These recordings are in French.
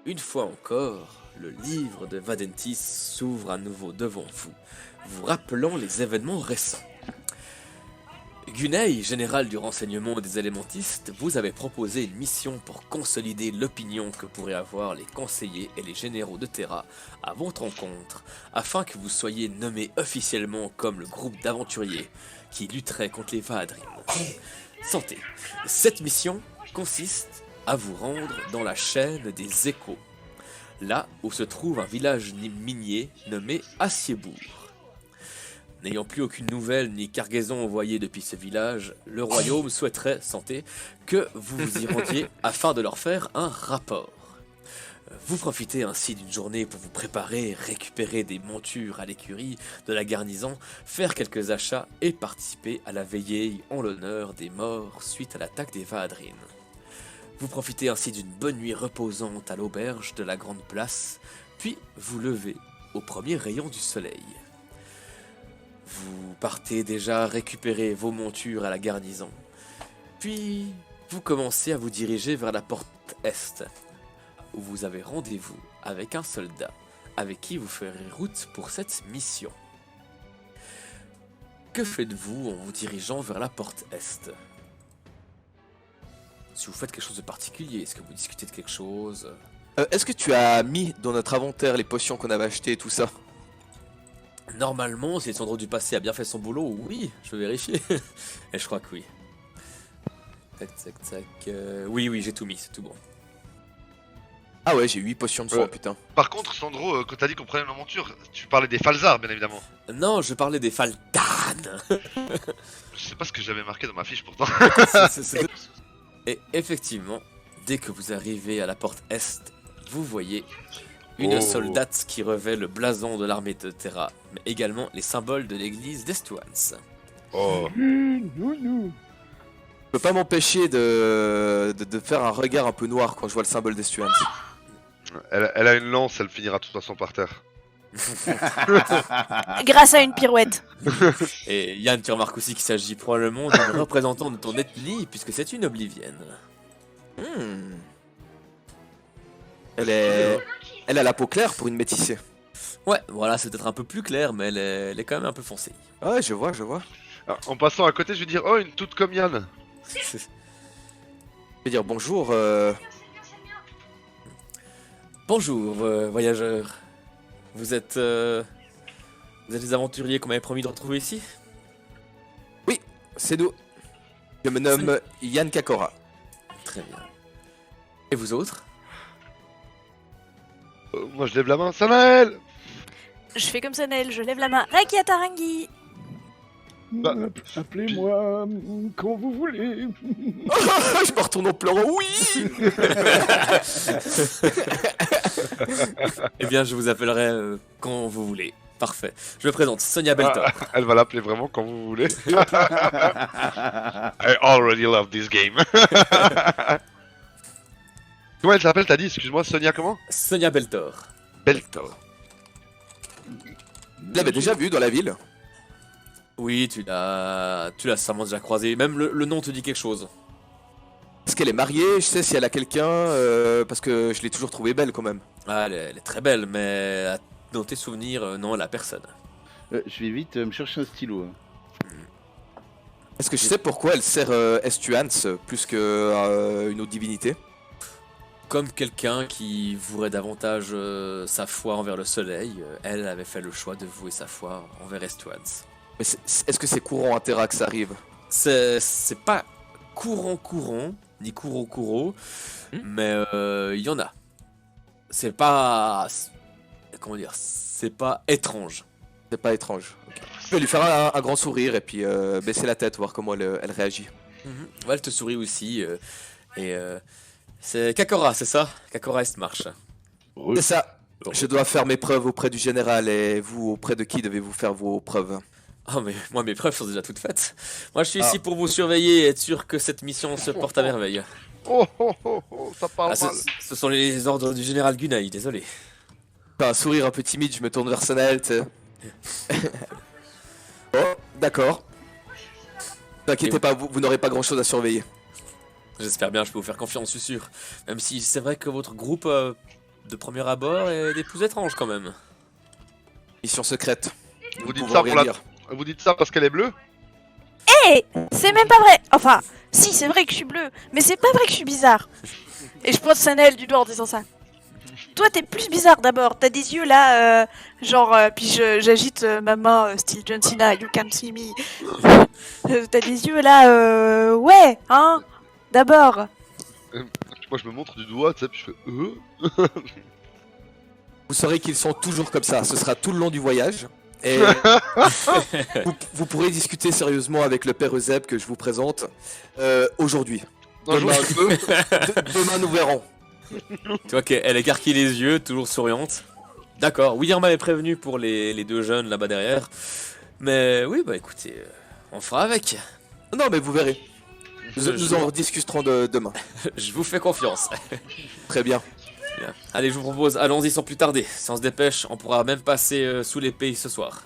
Une fois encore, le livre de Vadentis s'ouvre à nouveau devant vous, vous rappelant les événements récents. Gunei, général du renseignement des élémentistes, vous avez proposé une mission pour consolider l'opinion que pourraient avoir les conseillers et les généraux de Terra à votre rencontre, afin que vous soyez nommé officiellement comme le groupe d'aventuriers qui lutterait contre les Vaadrim. Santé. Cette mission consiste à vous rendre dans la chaîne des échos, là où se trouve un village minier nommé Aciebourg. N'ayant plus aucune nouvelle ni cargaison envoyée depuis ce village, le royaume souhaiterait, santé, que vous vous y rendiez afin de leur faire un rapport. Vous profitez ainsi d'une journée pour vous préparer, récupérer des montures à l'écurie de la garnison, faire quelques achats et participer à la veillée en l'honneur des morts suite à l'attaque des Vaadrin. Vous profitez ainsi d'une bonne nuit reposante à l'auberge de la Grande Place, puis vous levez au premier rayon du soleil. Vous partez déjà récupérer vos montures à la garnison, puis vous commencez à vous diriger vers la porte Est, où vous avez rendez-vous avec un soldat, avec qui vous ferez route pour cette mission. Que faites-vous en vous dirigeant vers la porte Est? Si vous faites quelque chose de particulier, est-ce que vous discutez de quelque chose? Est-ce que tu as mis dans notre inventaire les potions qu'on avait achetées et tout ça? Normalement, si Sandro du passé a bien fait son boulot, oui, je vais vérifier. Et je crois que oui. Tac, tac, tac. Oui, j'ai tout mis, c'est tout bon. Ah ouais, j'ai 8 potions de soin, putain. Par contre, Sandro, quand t'as dit qu'on prenait nos montures, tu parlais des Falzar, bien évidemment. Non, je parlais des Faltan. Je sais pas ce que j'avais marqué dans ma fiche pourtant. Et effectivement, dès que vous arrivez à la porte Est, vous voyez une soldate qui revêt le blason de l'armée de Terra, mais également les symboles de l'église d'Estuans. Oh. Je peux pas m'empêcher de faire un regard un peu noir quand je vois le symbole des Stuans. Elle a une lance, elle finira de toute façon par terre. Grâce à une pirouette. Et Yann, tu remarques aussi qu'il s'agit probablement d'une représentante de ton ethnie, puisque c'est une oblivienne. Elle a la peau claire pour une métissée. Ouais, voilà, c'est peut-être un peu plus clair, mais elle est quand même un peu foncée. Ouais, je vois. Alors, en passant à côté, je vais dire oh, une toute comme Yann. Je vais dire bonjour. Bonjour, voyageurs. Vous êtes les aventuriers qu'on m'avait promis de retrouver ici? Oui, c'est nous. Je me nomme Yann Kakora. Très bien. Et vous autres? Moi je lève la main, Sanaël. Je fais comme Sanel, je lève la main. Rekiatarangi. Bah, Appelez-moi quand vous voulez. Je me retourne en pleurant, oui. Eh bien, je vous appellerai quand vous voulez. Parfait. Je me présente, Sonia Beltor. Elle va l'appeler vraiment quand vous voulez. I already love this game. Comment elle s'appelle, t'as dit? Excuse-moi, Sonia comment? Sonia Beltor. Beltor. Je l'avais déjà vu dans la ville. Oui, tu l'as sûrement déjà croisé. Même le nom te dit quelque chose. Est-ce qu'elle est mariée? Je sais si elle a quelqu'un, parce que je l'ai toujours trouvée belle quand même. Ah, elle est très belle, mais dans tes souvenirs, non, elle a personne. Je vais vite me chercher un stylo. Est-ce que je sais pourquoi elle sert Estuans plus que une autre divinité? Comme quelqu'un qui vouerait davantage sa foi envers le soleil, elle avait fait le choix de vouer sa foi envers Estuans. Mais est-ce que c'est courant à Terra que ça arrive? C'est pas courant, ni couro, mais il y en a. C'est pas... Comment dire? C'est pas étrange. C'est pas étrange. Okay. Je vais lui faire un grand sourire et puis baisser la tête, voir comment elle réagit. Ouais, elle te sourit aussi. C'est Kakora, c'est ça? Kakora Estmarche. C'est ça. Je dois faire mes preuves auprès du général et vous, auprès de qui devez-vous faire vos preuves? Ah, mais moi, mes preuves sont déjà toutes faites. Moi, je suis ici pour vous surveiller et être sûr que cette mission se porte à merveille. Oh, ça parle mal. Ce sont les ordres du général Gunei, désolé. Un sourire un peu timide, je me tourne vers Sanael, tu sais. Oh, d'accord. T'inquiétez pas, vous n'aurez pas grand-chose à surveiller. J'espère bien, je peux vous faire confiance, je suis sûr. Même si c'est vrai que votre groupe de premier abord est des plus étranges quand même. Mission secrète. Nous Vous ne dites pouvons ça rien pour la- dire. Vous dites ça parce qu'elle est bleue? C'est même pas vrai. Enfin, si, c'est vrai que je suis bleue, mais c'est pas vrai que je suis bizarre. Et je pointe Sanael du doigt en disant ça. Toi, t'es plus bizarre d'abord. T'as des yeux là, puis j'agite ma main, style John Cena, you can see me. T'as des yeux là, ouais, hein. D'abord. Moi je me montre du doigt, tu sais, puis je fais Vous saurez qu'ils sont toujours comme ça. Ce sera tout le long du voyage. Et vous pourrez discuter sérieusement avec le père Euseb que je vous présente aujourd'hui. Un jour Demain, je peux. demain, nous verrons. Tu vois qu'elle écarquille les yeux, toujours souriante. D'accord, William m'avait prévenu pour les deux jeunes là-bas derrière. Mais oui, bah écoutez, on fera avec. Non, mais vous verrez. Je- Nous en rediscuterons demain. Je vous fais confiance. Très bien. Bien. Allez, je vous propose, allons-y sans plus tarder. Si on se dépêche, on pourra même passer sous l'épée ce soir.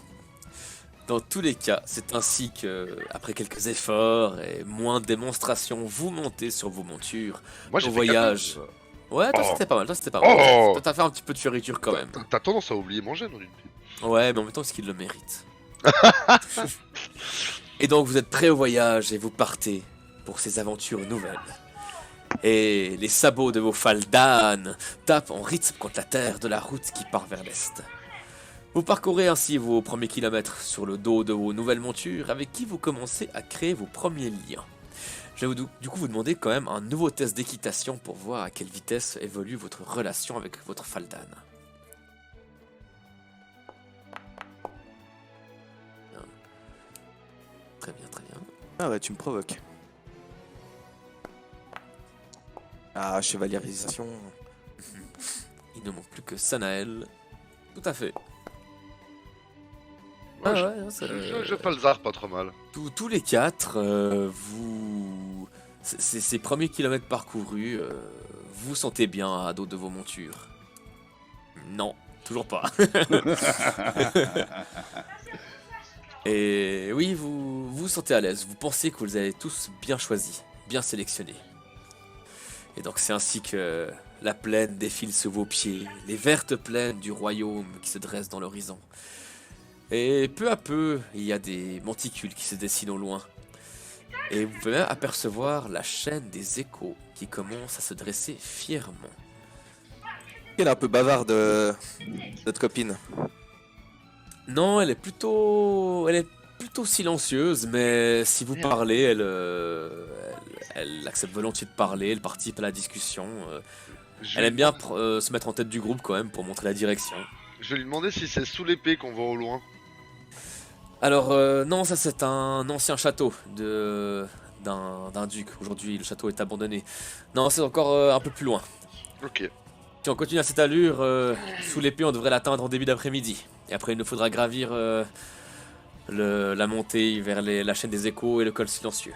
Dans tous les cas, c'est ainsi que, après quelques efforts et moins de démonstrations, vous montez sur vos montures. Moi j'ai Au fait voyage. 14. Ouais, toi Oh. c'était pas mal, toi c'était pas Oh. mal. Toi, t'as fait un petit peu de fioriture quand même. T'as tendance à oublier manger dans une vie. Ouais, mais en même temps, est-ce qu'il le mérite? Et donc, vous êtes prêts au voyage et vous partez pour ces aventures nouvelles. Et les sabots de vos faldanes tapent en rythme contre la terre de la route qui part vers l'est. Vous parcourez ainsi vos premiers kilomètres sur le dos de vos nouvelles montures avec qui vous commencez à créer vos premiers liens. Je vais du coup vous demander quand même un nouveau test d'équitation pour voir à quelle vitesse évolue votre relation avec votre faldane. Très bien, très bien. Ah ouais, tu me provoques. Ah, chevaliérisation. Il ne manque plus que Sanael. Tout à fait. Ouais, Ah je- ouais, non, ça- je fais le zar pas trop mal. tous les quatre, vous... Ces premiers kilomètres parcourus, vous sentez bien à dos de vos montures. Non, toujours pas. Et oui, vous vous sentez à l'aise. Vous pensez que vous les avez tous bien choisis, bien sélectionnés. Et donc c'est ainsi que la plaine défile sous vos pieds, les vertes plaines du royaume qui se dressent dans l'horizon. Et peu à peu, il y a des monticules qui se dessinent au loin. Et vous pouvez même apercevoir la chaîne des échos qui commence à se dresser fièrement. Elle est un peu bavarde, notre copine. Non, elle est plutôt silencieuse, mais si vous parlez, elle accepte volontiers de parler, elle participe à la discussion. Elle aime bien se mettre en tête du groupe quand même pour montrer la direction. Je vais lui demander si c'est sous l'épée qu'on voit au loin. Alors non, ça c'est un ancien château d'un duc. Aujourd'hui, le château est abandonné. Non, c'est encore un peu plus loin. Ok. Si on continue à cette allure, sous l'épée, on devrait l'atteindre en début d'après-midi. Et après, il nous faudra gravir la montée vers la chaîne des échos et le col silencieux.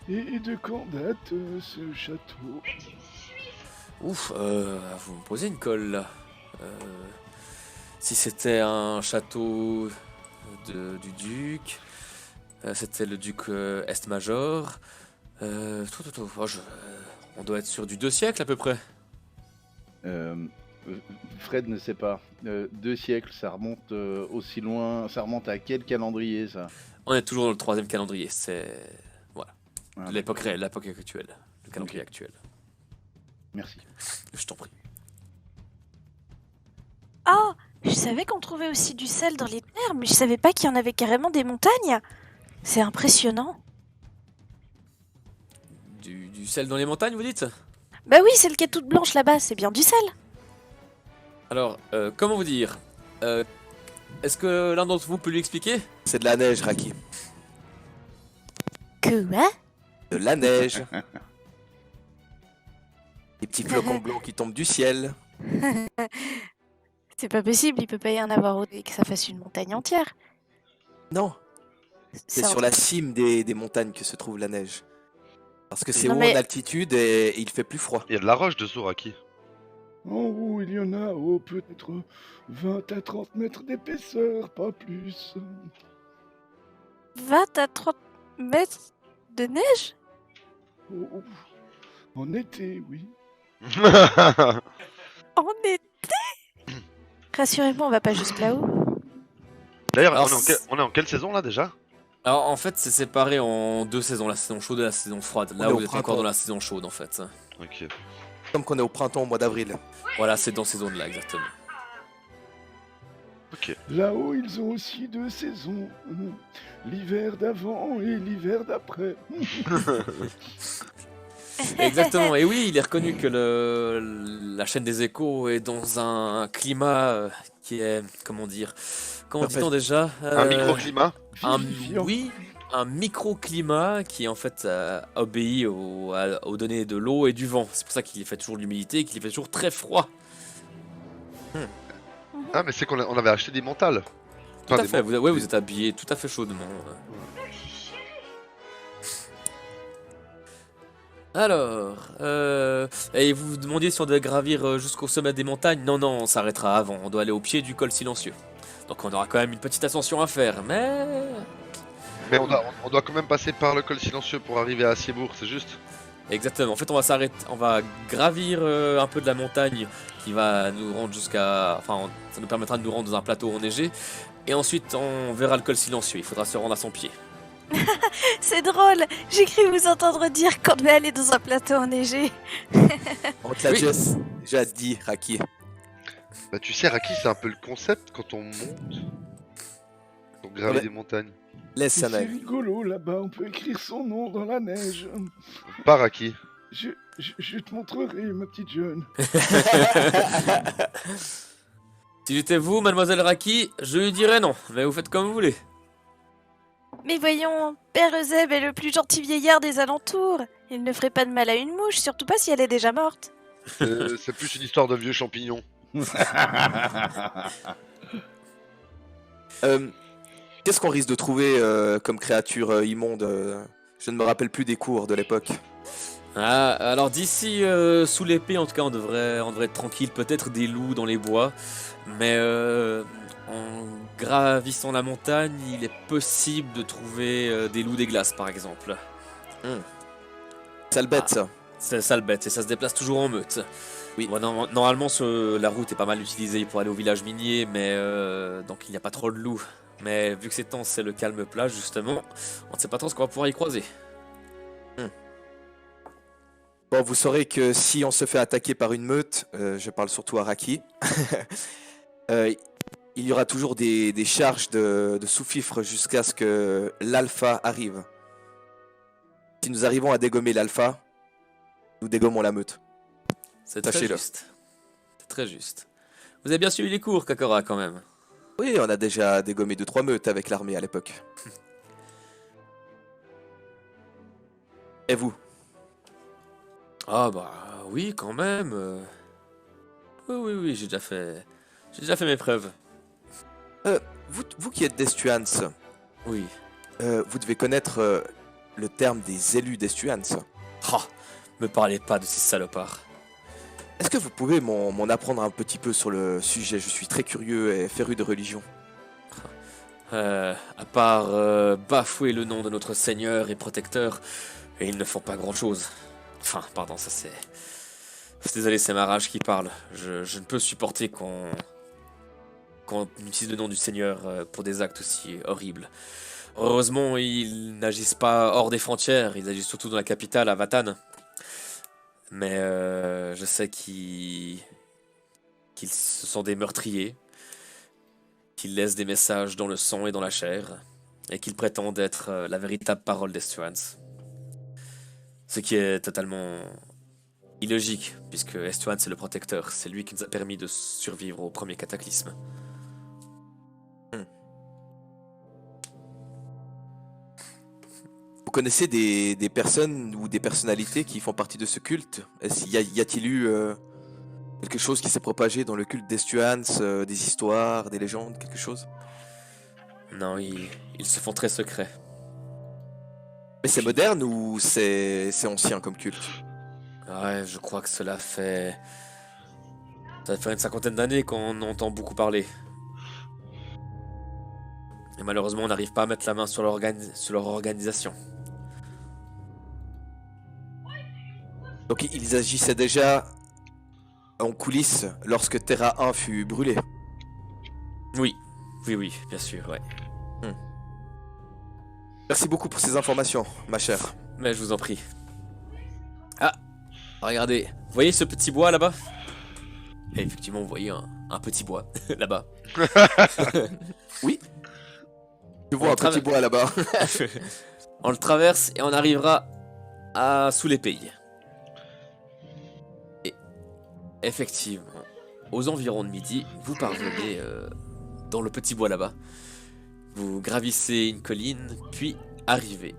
Et de quand date ce château? Ouf, vous me posez une colle là. Si c'était un château du duc, c'était le duc Est-Major. On doit être sur du 2 siècles à peu près. Fred ne sait pas. 2 siècles, ça remonte aussi loin. Ça remonte à quel calendrier, ça? On est toujours dans le 3e calendrier, c'est Ah, l'époque réelle, l'époque actuelle, le calendrier Ok. actuel. Merci. Je t'en prie. Ah, je savais qu'on trouvait aussi du sel dans les terres, mais je savais pas qu'il y en avait carrément des montagnes. C'est impressionnant. Du sel dans les montagnes, vous dites? Bah oui, celle qui est toute blanche là-bas, c'est bien du sel. Alors, comment vous dire? Est-ce que l'un d'entre vous peut lui expliquer? C'est de la neige, Raki. Quoi? De la neige. Des petits flocons blancs qui tombent du ciel. C'est pas possible, il peut pas y en avoir autant et que ça fasse une montagne entière. Non, c'est Ça- sur la cime des montagnes que se trouve la neige. Parce que c'est Non, haut mais- en altitude et il fait plus froid. Il y a de la roche dessous, Raki. En haut, il y en a peut-être 20 à 30 mètres d'épaisseur, pas plus. 20 à 30 mètres de neige? Oh, en été, oui. En été? Rassurez-moi, on va pas juste là-haut. D'ailleurs, Alors, on est en quelle saison là déjà? Alors en fait c'est séparé en deux saisons, la saison chaude et la saison froide. On Là est vous au êtes encore printemps. dans la saison chaude en fait. Ok. Comme qu'on est au printemps au mois d'avril. Voilà, c'est dans ces zones-là exactement. Ok. Là-haut, ils ont aussi 2 saisons. L'hiver d'avant et l'hiver d'après. Exactement, et oui, il est reconnu que la chaîne des échos est dans un climat qui est, comment dire, comment dit-on déjà Un microclimat. Vivifiant. Oui, un microclimat qui en fait obéit aux données de l'eau et du vent. C'est pour ça qu'il fait toujours de l'humidité et qu'il fait toujours très froid. Ah, mais c'est on avait acheté des mentales. Tout Enfin, à des fait, man- ouais, vous êtes habillé tout à fait chaudement. Alors, et vous vous demandiez si on devait gravir jusqu'au sommet des montagnes? Non, non, on s'arrêtera avant. On doit aller au pied du col silencieux. Donc on aura quand même une petite ascension à faire, mais... Mais on doit quand même passer par le col silencieux pour arriver à Ciebourg, c'est juste? Exactement. En fait, on va s'arrêter, on va gravir un peu de la montagne qui va nous rendre jusqu'à... Enfin, ça nous permettra de nous rendre dans un plateau enneigé. Et ensuite, on verra le col silencieux. Il faudra se rendre à son pied. C'est drôle, j'ai cru vous entendre dire qu'on devait aller dans un plateau enneigé. On te l'a Oui. déjà dit, Raki. Bah tu sais, Raki, c'est un peu le concept quand on monte. On gravit Ouais. des montagnes. Laisse Et ça c'est naille. rigolo là-bas, on peut écrire son nom dans la neige. Pas Raki. Je te montrerai, ma petite jeune. Si j'étais vous, mademoiselle Raki, je lui dirais non. Mais vous faites comme vous voulez. Mais voyons, Père Euseb est le plus gentil vieillard des alentours. Il ne ferait pas de mal à une mouche, surtout pas si elle est déjà morte. C'est plus une histoire de vieux champignons. Qu'est-ce qu'on risque de trouver comme créature immonde Je ne me rappelle plus des cours de l'époque. Ah, alors d'ici, sous l'épée, en tout cas, on devrait être tranquille. Peut-être des loups dans les bois. Mais en gravissant la montagne, il est possible de trouver des loups des glaces, par exemple. Sale bête, Ah. ça. C'est ça le bête, et ça se déplace toujours en meute. Oui. Bon, normalement, la route est pas mal utilisée pour aller au village minier, mais donc il n'y a pas trop de loups. Mais vu que ces temps, c'est le calme plat, justement, on ne sait pas trop ce qu'on va pouvoir y croiser. Bon, vous saurez que si on se fait attaquer par une meute, je parle surtout à Raki, il y aura toujours des charges de sous-fifre jusqu'à ce que l'alpha arrive. Si nous arrivons à dégommer l'alpha, nous dégommons la meute. C'est très Sachez-le. juste. C'est très juste. Vous avez bien suivi les cours, Kakora, quand même. Oui, on a déjà dégommé 2-3 meutes avec l'armée à l'époque. Et vous? Ah bah oui, quand même. Oui, j'ai déjà fait mes preuves. Vous qui êtes d'Estuans, Oui. vous devez connaître le terme des élus d'Estuans. Ah, me parlez pas de ces salopards. Est-ce que vous pouvez m'en apprendre un petit peu sur le sujet? Je suis très curieux et féru de religion. À part bafouer le nom de notre Seigneur et Protecteur, et ils ne font pas grand-chose. Enfin, pardon, ça c'est... Désolé, c'est ma rage qui parle. Je ne peux supporter qu'on utilise le nom du Seigneur pour des actes aussi horribles. Heureusement, ils n'agissent pas hors des frontières, ils agissent surtout dans la capitale, à Vatan. Mais je sais qu'ils ce sont des meurtriers, qu'ils laissent des messages dans le sang et dans la chair, et qu'ils prétendent être la véritable parole d'Estuans. Ce qui est totalement illogique, puisque Estuan c'est le protecteur, c'est lui qui nous a permis de survivre au premier cataclysme. Vous connaissez des personnes ou des personnalités qui font partie de ce culte? Y a-t-il eu quelque chose qui s'est propagé dans le culte d'Estuans, des histoires, des légendes, quelque chose? Non, ils se font très secrets. Mais c'est moderne ou c'est ancien comme culte? Ouais, je crois que cela fait une 50aine d'années qu'on entend beaucoup parler. Et malheureusement, on n'arrive pas à mettre la main sur leur organisation. Donc ils agissaient déjà en coulisses lorsque Terra 1 fut brûlée. Oui, oui, bien sûr, ouais. Merci beaucoup pour ces informations, ma chère. Mais je vous en prie. Ah, regardez, vous voyez ce petit bois là-bas? Et effectivement, vous voyez un petit bois là-bas. Oui. Je vois On un petit bois là-bas. On le traverse et on arrivera à sous les pays. Et effectivement, aux environs de midi, vous parvenez dans le petit bois là-bas. Vous gravissez une colline, puis arrivez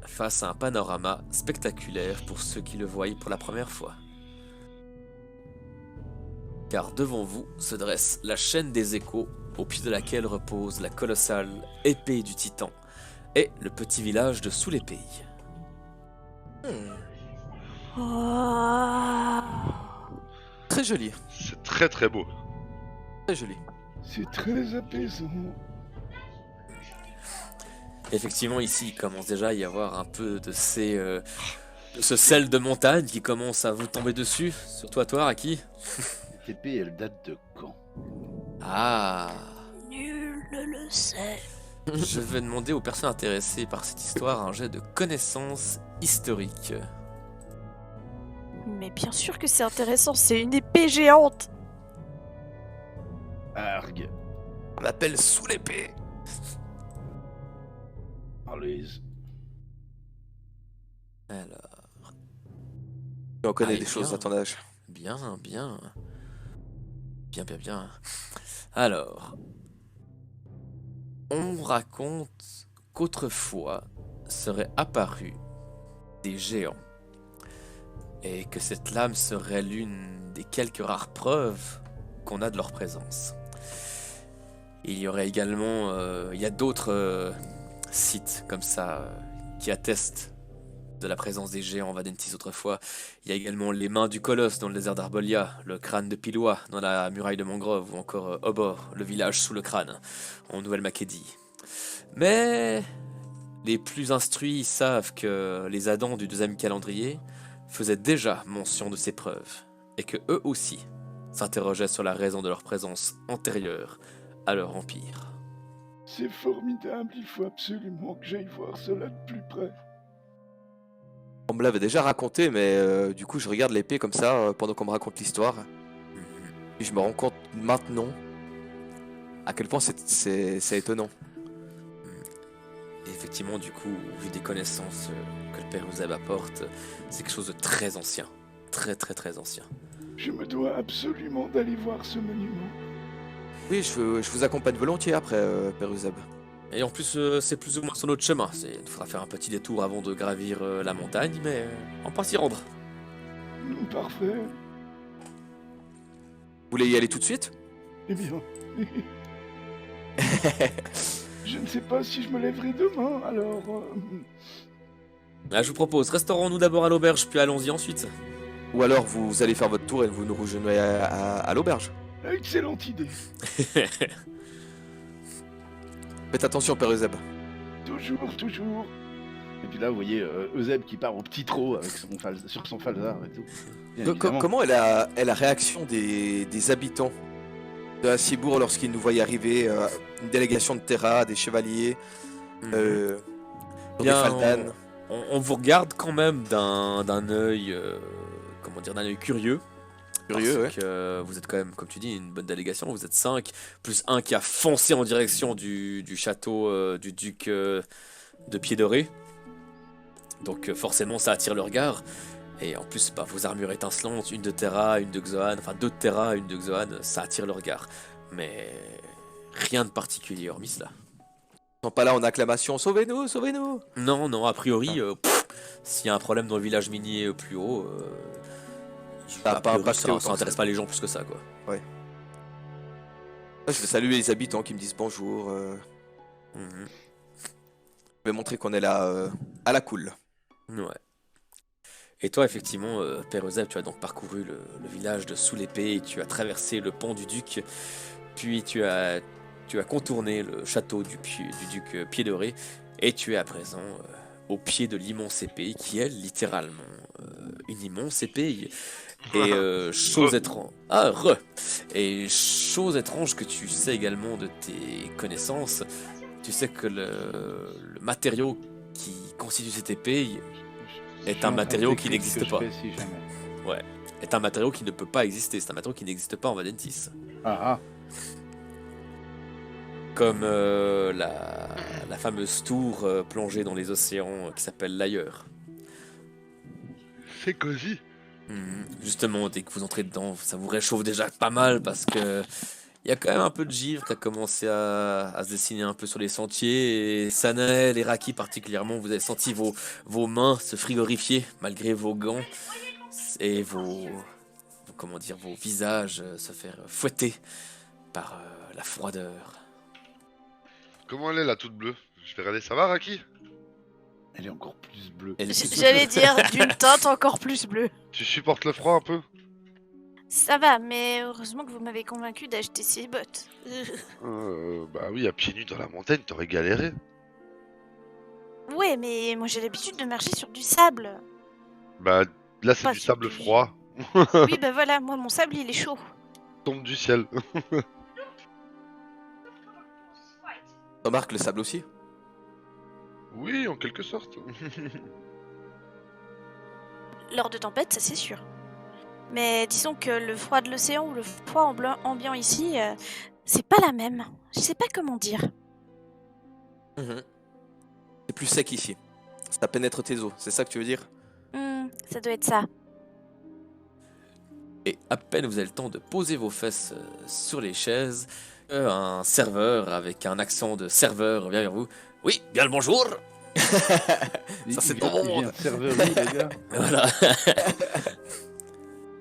face à un panorama spectaculaire pour ceux qui le voient pour la première fois. Car devant vous se dresse la chaîne des échos, au pied de laquelle repose la colossale épée du Titan, et le petit village de sous les pays. Oh. Très joli, C'est très très beau. très joli. C'est très apaisant. Effectivement, ici, il commence déjà à y avoir un peu de de ce sel de montagne qui commence à vous tomber dessus. Surtout à toi, Raki. Cette épée, elle date de quand? Ah. Nul ne le sait. Je vais demander aux personnes intéressées par cette histoire un jet de connaissances historiques. Mais bien sûr que c'est intéressant, c'est une épée géante. Argue. On appelle sous l'épée. Allez. Alors, On connaît Allez, des choses bien. à ton âge. bien. Alors, on raconte qu'autrefois seraient apparus des géants et que cette lame serait l'une des quelques rares preuves qu'on a de leur présence. Il y aurait également, il y a d'autres sites comme ça qui attestent de la présence des géants en Vadentis autrefois. Il y a également les mains du colosse dans le désert d'Arbolia, le crâne de Pilois dans la muraille de Mangrove, ou encore Obor, le village sous le crâne, en Nouvelle-Macédie. Mais les plus instruits savent que les Adans du deuxième calendrier faisaient déjà mention de ces preuves, et que eux aussi s'interrogeaient sur la raison de leur présence antérieure à leur empire. C'est formidable, il faut absolument que j'aille voir cela de plus près. On me l'avait déjà raconté, mais du coup, je regarde l'épée comme ça pendant qu'on me raconte l'histoire. Et je me rends compte maintenant à quel point c'est étonnant. Et effectivement, du coup, vu des connaissances que le père Ouzeb apporte, c'est quelque chose de très ancien. Très ancien. Je me dois absolument d'aller voir ce monument. Oui, je vous accompagne volontiers après, Père Uzeb. Et en plus, c'est plus ou moins sur notre chemin. Il faudra faire un petit détour avant de gravir la montagne, mais on peut s'y rendre. Parfait. Vous voulez y aller tout de suite? Eh bien. Je ne sais pas si je me lèverai demain, alors. Ah, je vous propose, restaurons-nous d'abord à l'auberge, puis allons-y ensuite. Ou alors vous allez faire votre tour et vous nous rejoignez à l'auberge. Excellente idée. Faites attention, Père Uzeb. Toujours, toujours. Et puis là, vous voyez Euseb qui part au petit trot avec sur son falzar et tout. Bien évidemment. Comment est la réaction des habitants de Hacibourg lorsqu'ils nous voient arriver, une délégation de Terra, des chevaliers, des Bien, Faldan? on vous regarde quand même d'un œil, d'un œil curieux. Curieux, Parce que vous êtes quand même, comme tu dis, une bonne délégation. Vous êtes 5, plus un qui a foncé en direction du château du duc de Pied-Doré. Donc forcément, ça attire le regard. Et en plus, vos armures étincelantes, une de Terra, une de Xoan, enfin 2 de Terra, une de Xoan, ça attire le regard. Mais rien de particulier hormis cela. Ils sont pas là en acclamation. Sauvez-nous, sauvez-nous! Non, a priori, s'il y a un problème dans le village minier plus haut, Ça a a pas priori, impacté ça autant intéresse ça. pas les gens plus que ça, quoi. Je vais saluer les habitants qui me disent bonjour. Mhm. Je vais montrer qu'on est là à la cool. Ouais. Et toi, effectivement, Père Euseb, tu as donc parcouru le village de Sous l'Épée, et tu as traversé le pont du duc, puis tu as contourné le château du duc Pied-Doré, et tu es à présent au pied de l'immense épée qui est littéralement une immense épée. Et chose étrange. Ah, re. Et chose étrange que tu sais également de tes connaissances, tu sais que le matériau qui constitue cette épée est un matériau qui n'existe pas. Ouais. Est un matériau qui ne peut pas exister. C'est un matériau qui n'existe pas en Valentis. Ah Comme la fameuse tour plongée dans les océans qui s'appelle l'Ailleurs. C'est cosy. Justement, dès que vous entrez dedans, ça vous réchauffe déjà pas mal parce que il y a quand même un peu de givre qui a commencé à se dessiner un peu sur les sentiers. Et Sanael et Raki particulièrement, vous avez senti vos mains se frigorifier malgré vos gants et comment dire, vos visages se faire fouetter par la froideur. Comment elle est là, toute bleue? Je vais regarder, ça va, Raki? Elle est encore plus bleue. Elle est- J'allais dire d'une teinte encore plus bleue. Tu supportes le froid un peu? Ça va, mais heureusement que vous m'avez convaincu d'acheter ces bottes. Bah oui, à pieds nus dans la montagne, t'aurais galéré. Ouais, mais moi j'ai l'habitude de marcher sur du sable. Bah là, c'est Pas du sur sable du- froid. Oui, bah voilà, moi mon sable il est chaud. Tombe du ciel. Remarque le sable aussi. Oui, en quelque sorte. Lors de tempête, ça c'est sûr. Mais disons que le froid de l'océan ou le froid ambiant ici, c'est pas la même. Je sais pas comment dire. C'est plus sec ici. Ça pénètre tes os, c'est ça que tu veux dire? Ça doit être ça. Et à peine vous avez le temps de poser vos fesses sur les chaises, un serveur avec un accent de serveur vient vers vous. Oui, bien le bonjour. Ça, c'est ton monde. Il vient de serverie, les gars. Voilà.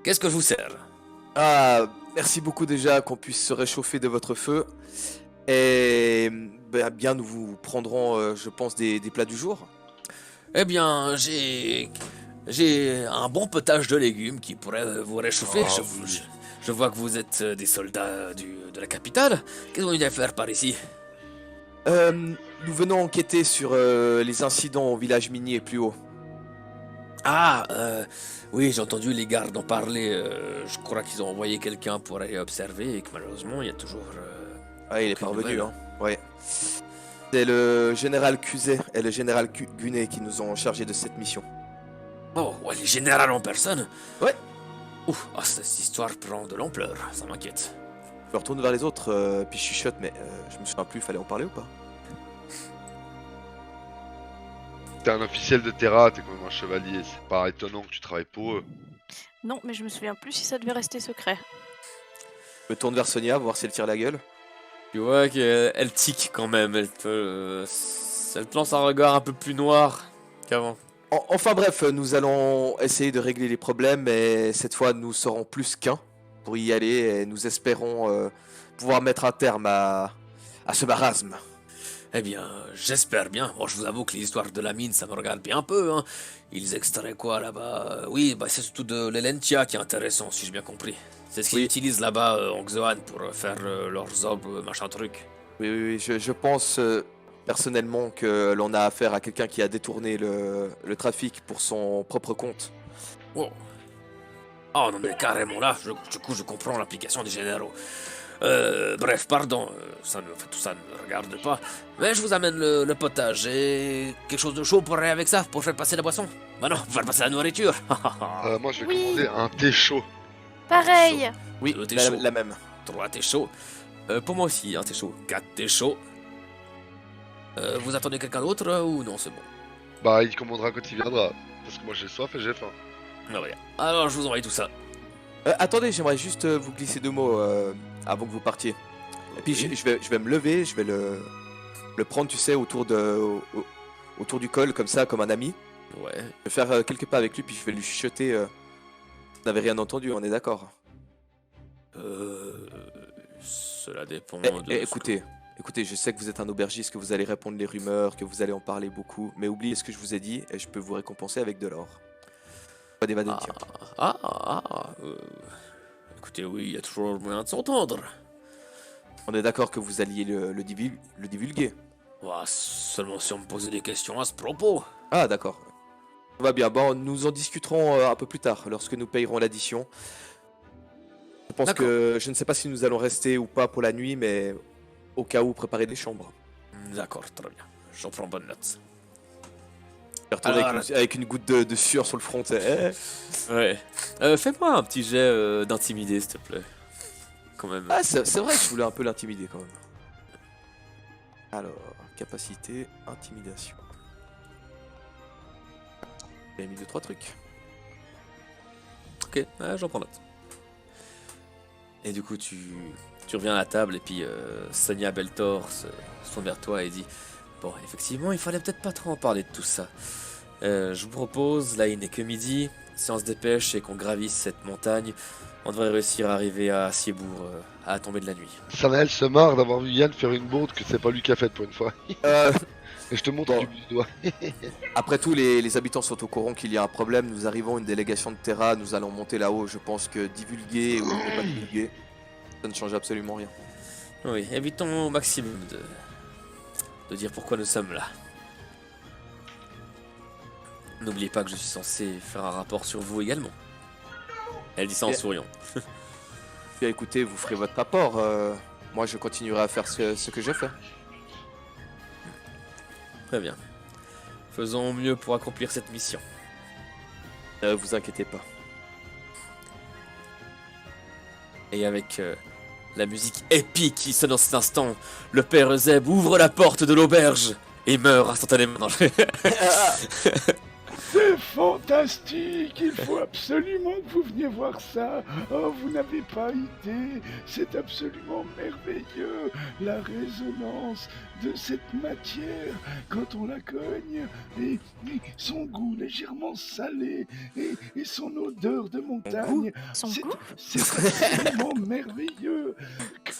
Qu'est-ce que je vous sers? Ah, merci beaucoup déjà qu'on puisse se réchauffer de votre feu. Et bah, bien, nous vous prendrons, je pense, des plats du jour. Eh bien, j'ai un bon potage de légumes qui pourrait vous réchauffer. Ah, Je vois que vous êtes des soldats de la capitale. Qu'est-ce que vous venez à faire par ici? Nous venons enquêter sur les incidents au village minier plus haut. Ah, oui, j'ai entendu les gardes en parler. Je crois qu'ils ont envoyé quelqu'un pour aller observer et que malheureusement, il y a toujours... Ah, il est aucune parvenu, nouvelle. hein. Ouais. C'est le général Cuzet et le général Gunet qui nous ont chargés de cette mission. Oh, ouais, les générales en personne? Ouais. Ouf, ah, cette histoire prend de l'ampleur, ça m'inquiète. Je me retourne vers les autres, puis je chuchote, mais je me souviens plus, fallait en parler ou pas? T'es un officiel de Terra, t'es quand même un chevalier. C'est pas étonnant que tu travailles pour eux. Non, mais je me souviens plus si ça devait rester secret. Je me tourne vers Sonia, voir si elle tire la gueule. Tu vois qu'elle tique quand même, elle te lance un regard un peu plus noir qu'avant. Enfin bref, nous allons essayer de régler les problèmes, mais cette fois nous serons plus qu'un pour y aller et nous espérons pouvoir mettre un terme à ce marasme. Eh bien, j'espère bien. Bon, je vous avoue que l'histoire de la mine, ça me regarde bien un peu, hein. Ils extraient quoi là-bas? Oui, bah c'est surtout de l'Elentia qui est intéressant, si j'ai bien compris. C'est ce qu'ils Oui. utilisent là-bas en Xoan pour faire leurs obres, machin truc. Oui, je pense personnellement que l'on a affaire à quelqu'un qui a détourné le trafic pour son propre compte. Oh. Oh non mais carrément là, du coup je comprends l'application des généraux. Bref, pardon, tout ça ne me regarde pas. Mais je vous amène le potage et quelque chose de chaud pour aller avec ça, pour faire passer la boisson. Bah non, pour faire passer la nourriture. Moi, je vais Oui. commander un thé chaud. Pareil. Oui, Le thé la, chaud. la même. 3 thés chauds. Pour moi aussi, un thé chaud. 4 thés chauds. Vous attendez quelqu'un d'autre ou non, c'est bon? Bah, il commandera quand il viendra. Parce que moi, j'ai soif et j'ai faim. Ah, ouais. Alors je vous envoie tout ça. Attendez, j'aimerais juste vous glisser 2 mots avant que vous partiez. Et puis Oui. je vais me lever, je vais le prendre, tu sais, autour du col, comme ça, comme un ami. Ouais. Je vais faire quelques pas avec lui, puis je vais lui chuchoter. Vous n'avez rien entendu, on est d'accord? Cela dépend Eh, de... écoutez, je sais que vous êtes un aubergiste, que vous allez répondre les rumeurs, que vous allez en parler beaucoup, mais oubliez ce que je vous ai dit et je peux vous récompenser avec de l'or. Pas des Valentia. Écoutez, oui, il y a toujours moyen de s'entendre. On est d'accord que vous alliez le divulguer. Ouah, seulement si on me posait des questions à ce propos. Ah, d'accord. Ça va bien. Bon, nous en discuterons un peu plus tard, lorsque nous payerons l'addition. Je pense D'accord. que je ne sais pas si nous allons rester ou pas pour la nuit, mais au cas où, préparer des chambres. D'accord, très bien. J'en prends bonne note. Je vais retourner Alors, avec une goutte de sueur sur le front. Ouais. Fais-moi un petit jet d'intimider, s'il te plaît. Quand même. Ah, c'est vrai que je voulais un peu l'intimider quand même. Alors, capacité, intimidation. J'ai mis 2-3 trucs. Ok, j'en prends note. Et du coup, tu reviens à la table et puis Sonia Beltor se tourne vers toi et dit bon, effectivement, il fallait peut-être pas trop en parler de tout ça. Je vous propose, là il n'est que midi, si on se dépêche et qu'on gravisse cette montagne, on devrait réussir à arriver à Assiebourg à la tombée de la nuit. Sanael se marre d'avoir vu Yann faire une bourde que c'est pas lui qui a faite pour une fois. Euh, Et je te montre Bon. du bout du doigt. Après tout, les habitants sont au courant qu'il y a un problème. Nous arrivons, une délégation de Terra, nous allons monter là-haut. Je pense que divulguer ou ne pas divulguer, ça ne change absolument rien. Oui, évitons au maximum de dire pourquoi nous sommes là. N'oubliez pas que je suis censé faire un rapport sur vous également. Elle dit ça en Et- souriant. Bien écoutez, vous ferez votre rapport. Moi, je continuerai à faire ce que j'ai fait. Très bien. Faisons au mieux pour accomplir cette mission. Ne vous inquiétez pas. Et avec la musique épique qui sonne en cet instant, le père Zeb ouvre la porte de l'auberge et meurt instantanément. Non, C'est fantastique, il faut absolument que vous veniez voir ça. Oh, vous n'avez pas idée, c'est absolument merveilleux. La résonance de cette matière quand on la cogne, et son goût légèrement salé, et son odeur de montagne. Son C'est- goût C'est absolument merveilleux.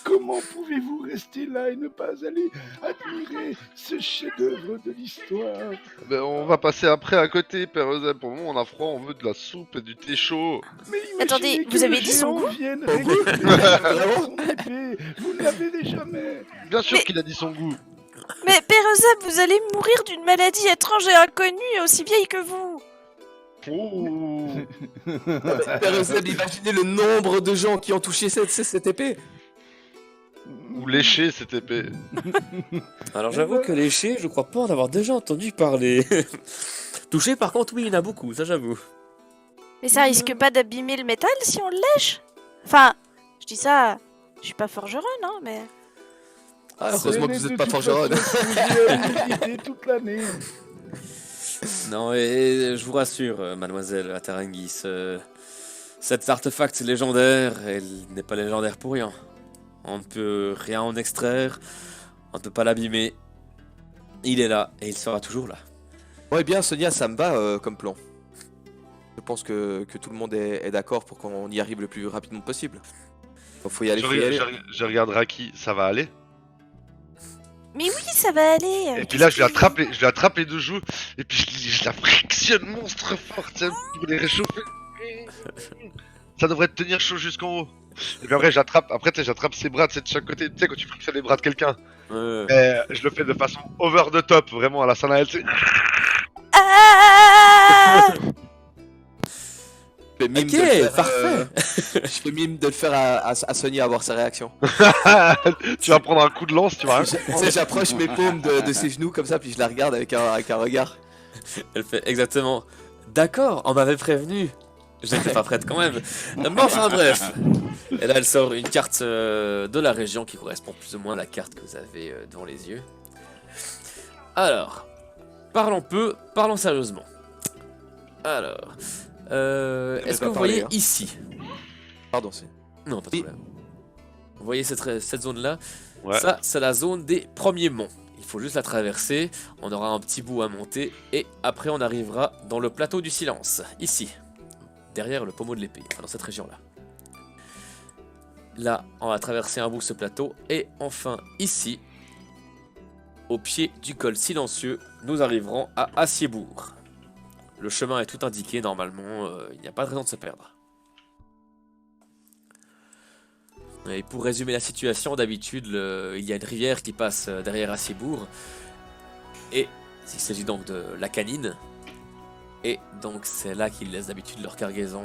Comment pouvez-vous rester là et ne pas aller admirer ce chef-d'œuvre de l'histoire? Ben, on va passer après à côté, Père Euseb. Pour le moment, on a froid, on veut de la soupe et du thé chaud. Mais Attendez, imaginez vous que avez le dit son géant goût vienne Son goût récupérer son épée. Vous ne l'avez jamais. Bien sûr Mais- qu'il a dit son goût. Mais Père Euseb, vous allez mourir d'une maladie étrange et inconnue et aussi vieille que vous. Oh. Père Zeb, imaginez le nombre de gens qui ont touché cette épée. Ou lécher cette épée. Alors j'avoue que léché, je crois pas en avoir déjà entendu parler. Touché par contre, oui, il y en a beaucoup, ça j'avoue. Mais ça risque pas d'abîmer le métal si on le lèche? Enfin, je dis ça, je suis pas forgeronne, hein, mais... Ah, heureusement que vous De n'êtes pas toute forgeronne. façon, vous y allez visiter toute l'année. Non, et je vous rassure, mademoiselle Atarangis, cet artefact légendaire, il n'est pas légendaire pour rien. On ne peut rien en extraire, on ne peut pas l'abîmer. Il est là, et il sera toujours là. Ouais, bien, Sonia, ça me va comme plan. Je pense que tout le monde est d'accord pour qu'on y arrive le plus rapidement possible. Faut y aller, faut y aller. Je regarde Raki, ça va aller. Mais oui, ça va aller. Et puis là, je lui attrape les deux joues, et puis je la frictionne monstre fort, tiens, pour les réchauffer. Ça devrait te tenir chaud jusqu'en haut. Et puis après, j'attrape ses bras de chaque côté, tu sais, quand tu frictionnes les bras de quelqu'un. Et je le fais de façon over the top, vraiment à la Sanael. Ah Je fais mime Ok, de le faire, parfait. je fais mime de le faire à Sonia, avoir sa réaction. Tu vas prendre un coup de lance, tu vois. Tu sais, j'approche mes paumes de ses genoux comme ça, puis je la regarde avec un regard. Elle fait exactement. D'accord, on m'avait prévenu. J'étais pas prête quand même. Mais enfin bref. Et là, elle sort une carte de la région qui correspond plus ou moins à la carte que vous avez devant les yeux. Alors, parlons peu, parlons sérieusement. Alors, est-ce que pas vous parler, voyez hein. ici? Pardon, c'est. Non, pas de Oui. problème. Vous voyez cette zone-là? Ouais. Ça, c'est la zone des premiers monts. Il faut juste la traverser, on aura un petit bout à monter, et après on arrivera dans le plateau du silence, ici, derrière le pommeau de l'épée, enfin, dans cette région-là. Là, on va traverser un bout ce plateau, et enfin, ici, au pied du col silencieux, nous arriverons à Assiebourg. Le chemin est tout indiqué, normalement, il n'y a pas de raison de se perdre. Et pour résumer la situation, d'habitude, il y a une rivière qui passe derrière Assiebourg. Et il s'agit donc de la Canine. Et donc c'est là qu'ils laissent d'habitude leur cargaison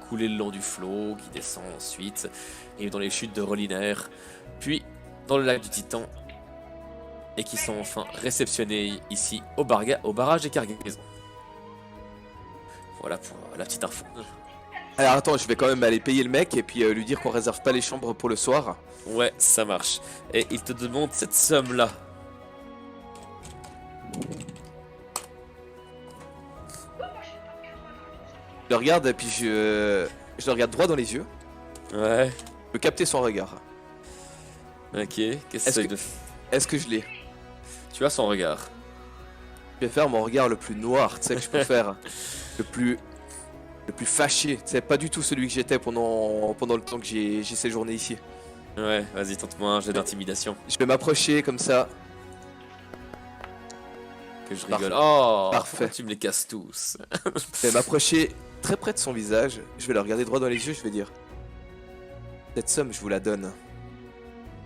couler le long du flot, qui descend ensuite, et dans les chutes de Rolliner, puis dans le lac du Titan, et qui sont enfin réceptionnés ici au barrage des cargaisons. Voilà pour la petite info. Alors attends, je vais quand même aller payer le mec et puis lui dire qu'on réserve pas les chambres pour le soir. Ouais, ça marche. Et il te demande cette somme-là. Je le regarde et puis je le regarde droit dans les yeux. Ouais, Je peux capter son regard. ok. Qu'est-ce Est-ce que que- Est-ce que je l'ai? tu as son regard? Je vais faire mon regard le plus noir, tu sais, que je peux faire. Le plus fâché. C'est pas du tout celui que j'étais pendant le temps que j'ai séjourné ici. Ouais, vas-y, tente-moi un jet d'intimidation. Je vais m'approcher comme ça. Que je Parfait. rigole. Oh, Parfait. tu me les casses tous. Je vais m'approcher très près de son visage. Je vais le regarder droit dans les yeux. Je vais dire: cette somme, je vous la donne.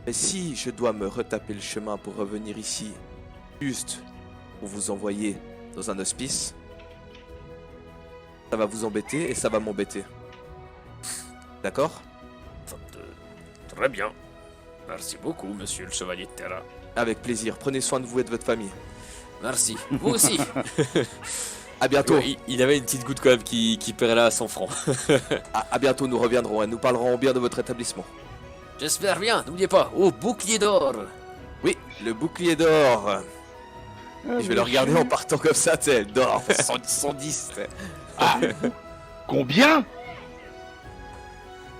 Mais si je dois me retaper le chemin pour revenir ici, juste pour vous envoyer dans un hospice, ça va vous embêter et ça va m'embêter. D'accord? Très bien. Merci beaucoup, monsieur le chevalier de Terra. Avec plaisir. Prenez soin de vous et de votre famille. Merci. Vous aussi. À bientôt. Il avait une petite goutte quand même qui perlait à 100 francs. À bientôt, nous reviendrons et nous parlerons bien de votre établissement. J'espère bien, n'oubliez pas. Oh, bouclier d'or. Oui, le bouclier d'or. Ah, Je vais le regarder en partant comme ça, tu sais, d'or. 110. tu sais. Combien?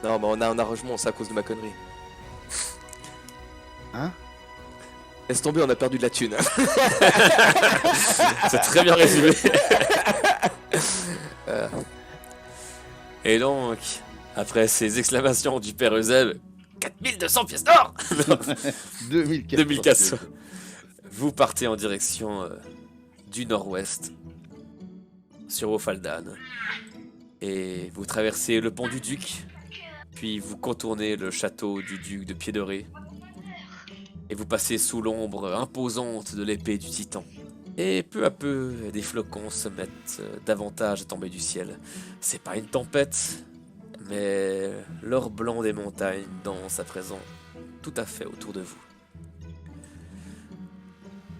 Non, mais on a un arrangement, c'est à cause de ma connerie. Hein? Laisse tomber, on a perdu de la thune. C'est très bien résumé. Et donc, après ces exclamations du père Euseb, 4200 pièces d'or. 2400. Vous partez en direction du nord-ouest, sur Ofaldan. Et vous traversez le pont du Duc, puis vous contournez le château du Duc de Pied-de-Ré. Et vous passez sous l'ombre imposante de l'épée du Titan. Et peu à peu, des flocons se mettent davantage à tomber du ciel. C'est pas une tempête, mais l'or blanc des montagnes danse à présent tout à fait autour de vous.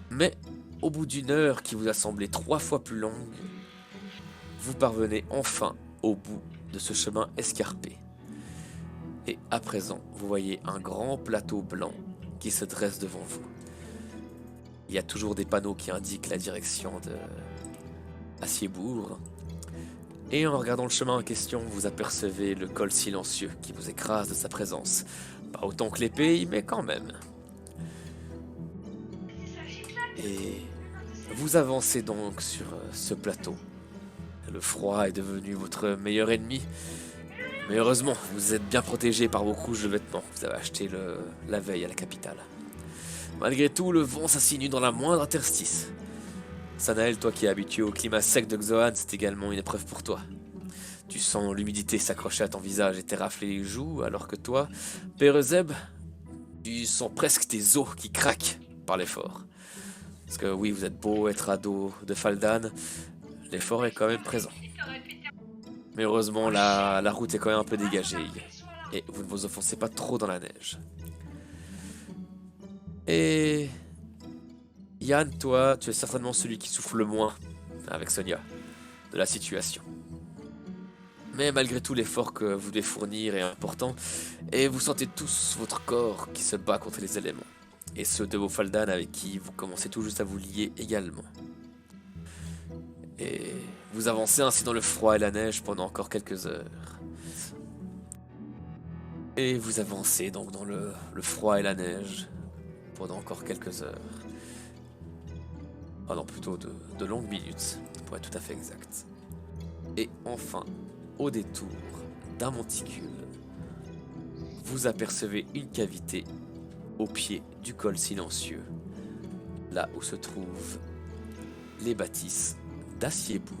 Mais au bout d'une heure qui vous a semblé 3 fois plus longue, vous parvenez enfin au bout de ce chemin escarpé. Et à présent, vous voyez un grand plateau blanc qui se dresse devant vous. Il y a toujours des panneaux qui indiquent la direction de Aciebourg. Et en regardant le chemin en question, vous apercevez le col silencieux qui vous écrase de sa présence. Pas autant que l'épée, mais quand même. Et vous avancez donc sur ce plateau. Le froid est devenu votre meilleur ennemi. Mais heureusement, vous êtes bien protégé par vos couches de vêtements que vous avez achetées la veille à la capitale. Malgré tout, le vent s'insinue dans la moindre interstice. Sanael, toi qui es habitué au climat sec de Xoan, c'est également une épreuve pour toi. Tu sens l'humidité s'accrocher à ton visage et t'érafler les joues, alors que toi, Pérezeb, tu sens presque tes os qui craquent par l'effort. Parce que oui, vous êtes beau être ado de Faldan, l'effort est quand même présent. Mais heureusement, la route est quand même un peu dégagée. Et vous ne vous enfoncez pas trop dans la neige. Et... Yann, toi, tu es certainement celui qui souffre le moins, avec Sonia, de la situation. Mais malgré tout, l'effort que vous devez fournir est important. Et vous sentez tous votre corps qui se bat contre les éléments. Et ceux de vos Faldan avec qui vous commencez tout juste à vous lier également. Et vous avancez ainsi dans le froid et la neige pendant encore quelques heures. Et vous avancez donc dans le froid et la neige pendant encore quelques heures. Ah non, plutôt de longues minutes, pour être tout à fait exact. Et enfin, au détour d'un monticule, vous apercevez une cavité au pied du col silencieux, là où se trouvent les bâtisses d'Aciebourg.